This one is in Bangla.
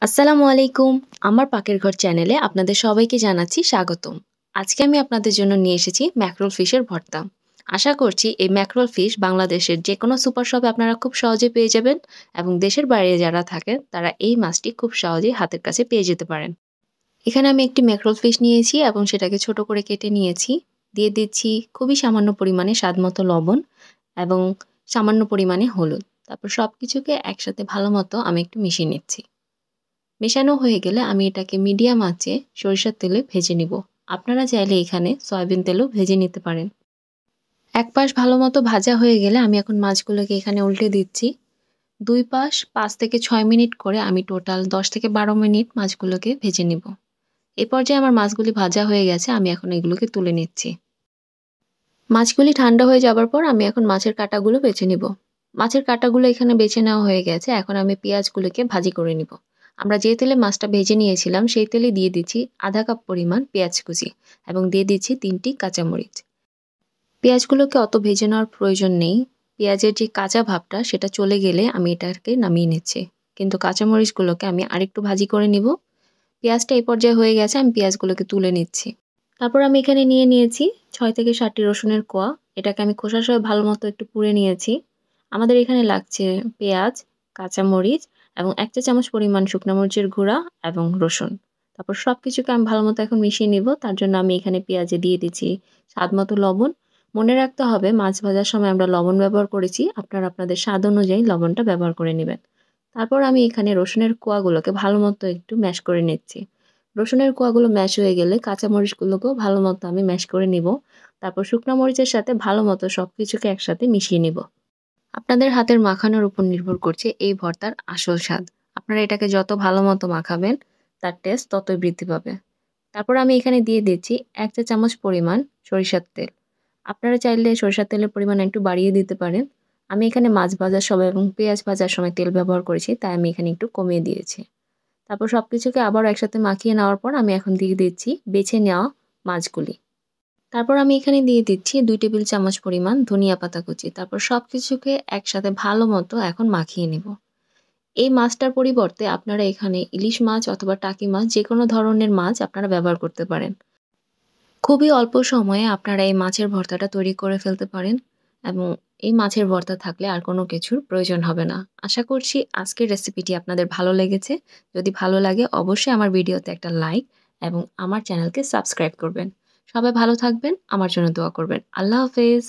আসসালামু আলাইকুম। আমার পাকের ঘর চ্যানেলে আপনাদের সবাইকে জানাচ্ছি স্বাগতম। আজকে আমি আপনাদের জন্য নিয়ে এসেছি ম্যাকরোল ফিশের ভর্তা। আশা করছি এই ম্যাকরোল ফিশ বাংলাদেশের যেকোনো সুপার শপে আপনারা খুব সহজে পেয়ে যাবেন এবং দেশের বাইরে যারা থাকেন তারা এই মাছটি খুব সহজেই হাতের কাছে পেয়ে যেতে পারেন। এখানে আমি একটি ম্যাকরোল ফিশ নিয়েছি এবং সেটাকে ছোট করে কেটে নিয়েছি। দিয়ে দিচ্ছি খুবই সামান্য পরিমাণে স্বাদমতো লবণ এবং সামান্য পরিমাণে হলুদ। তারপর সবকিছুকে একসাথে ভালোমতো আমি একটু মিশিয়ে নিচ্ছি। মেশানো হয়ে গেলে আমি এটাকে মিডিয়াম আঁচে সরিষার তেলে ভেজে নিব। আপনারা চাইলে এখানে সয়াবিন তেলও ভেজে নিতে পারেন। এক পাশ ভালোমতো ভাজা হয়ে গেলে আমি এখন মাছগুলোকে এখানে উল্টে দিচ্ছি। ২ পাশ ৫ থেকে ৬ মিনিট করে আমি টোটাল ১০ থেকে ১২ মিনিট মাছগুলোকে ভেজে নিব। এ পর্যায়ে আমার মাছগুলি ভাজা হয়ে গেছে, আমি এখন এগুলোকে তুলে নিচ্ছি। মাছগুলি ঠান্ডা হয়ে যাবার পর আমি এখন মাছের কাঁটাগুলো বেছে নিব। মাছের কাঁটাগুলো এখানে বেছে নেওয়া হয়ে গেছে, এখন আমি পেঁয়াজগুলোকে ভাজি করে নিব। আমরা যে তেলে মাছটা ভেজে নিয়েছিলাম সেই তেলে দিয়ে দিচ্ছি আধা কাপ পরিমাণ পেঁয়াজ কুচি এবং দিয়ে দিচ্ছি ৩টি কাঁচামরিচ। পেঁয়াজগুলোকে অত ভেজে নেওয়ার প্রয়োজন নেই। পেঁয়াজের যে কাঁচা ভাবটা সেটা চলে গেলে আমি এটাকে নামিয়ে নিচ্ছি। কিন্তু কাঁচামরিচগুলোকে আমি আরেকটু ভাজি করে নিব। পেঁয়াজটা এই পর্যায়ে হয়ে গেছে, আমি পেঁয়াজগুলোকে তুলে নিচ্ছি। তারপর আমি এখানে নিয়ে নিয়েছি ৬ থেকে ৭টি রসুনের কোয়া। এটাকে আমি খোসাসহ ভালোমতো একটু পুড়ে নিয়েছি। আমাদের এখানে লাগছে পেঁয়াজ, কাঁচামরিচ এবং ১ চা চামচ পরিমাণ শুকনা মরিচের গুঁড়া এবং রসুন। তারপর সবকিছুকে আমি ভালোমতো এখন মিশিয়ে নিব। তার জন্য আমি এখানে পেঁয়াজে দিয়ে দিচ্ছি স্বাদমতো লবণ। মনে রাখতে হবে মাছ ভাজার সময় আমরা লবণ ব্যবহার করেছি। আপনারা আপনাদের স্বাদ অনুযায়ী লবণটা ব্যবহার করে নিবেন। তারপর আমি এখানে রসুনের কোয়াগুলোকে ভালোমতো একটু ম্যাশ করে নিচ্ছি। রসুনের কোয়াগুলো ম্যাশ হয়ে গেলে কাঁচামরিচগুলোকেও ভালোমতো আমি ম্যাশ করে নিব। তারপর শুকনা মরিচের সাথে ভালোমতো সবকিছুকে একসাথে মিশিয়ে নিব। আপনাদের হাতের মাখানোর উপর নির্ভর করছে এই ভর্তার আসল স্বাদ। আপনারা এটাকে যত ভালোমতো মাখাবেন তার টেস্ট ততই বৃদ্ধি পাবে। তারপর আমি এখানে দিয়ে দিচ্ছি ১ চা চামচ পরিমাণ সরিষার তেল। আপনারা চাইলে সরিষার তেলের পরিমাণ একটু বাড়িয়ে দিতে পারেন। আমি এখানে মাছ ভাজার সময় এবং পেঁয়াজ ভাজার সময় তেল ব্যবহার করেছি, তাই আমি এখানে একটু কমিয়ে দিয়েছি। তারপর সবকিছুকে আবারও একসাথে মাখিয়ে নেওয়ার পর আমি এখন দিয়ে দিচ্ছি বেছে নেওয়া মাছগুলি। তারপর আমি এখানে দিয়ে দিচ্ছি ২ টেবিল চামচ পরিমাণ ধনিয়া পাতা কুচি। তারপর সবকিছুকে একসাথে ভালোমতো এখন মাখিয়ে নিব। এই মাছটার পরিবর্তে আপনারা এখানে ইলিশ মাছ অথবা টাকি মাছ যেকোনো ধরনের মাছ আপনারা ব্যবহার করতে পারেন। খুবই অল্প সময়ে আপনারা এই মাছের ভর্তাটা তৈরি করে ফেলতে পারেন এবং এই মাছের ভর্তা থাকলে আর কোনো কিছুর প্রয়োজন হবে না। আশা করছি আজকের রেসিপিটি আপনাদের ভালো লেগেছে। যদি ভালো লাগে অবশ্যই আমার ভিডিওতে একটা লাইক এবং আমার চ্যানেলকে সাবস্ক্রাইব করবেন। সবাই ভালো থাকবেন, আমার জন্য দোয়া করবেন। আল্লাহ হাফেজ।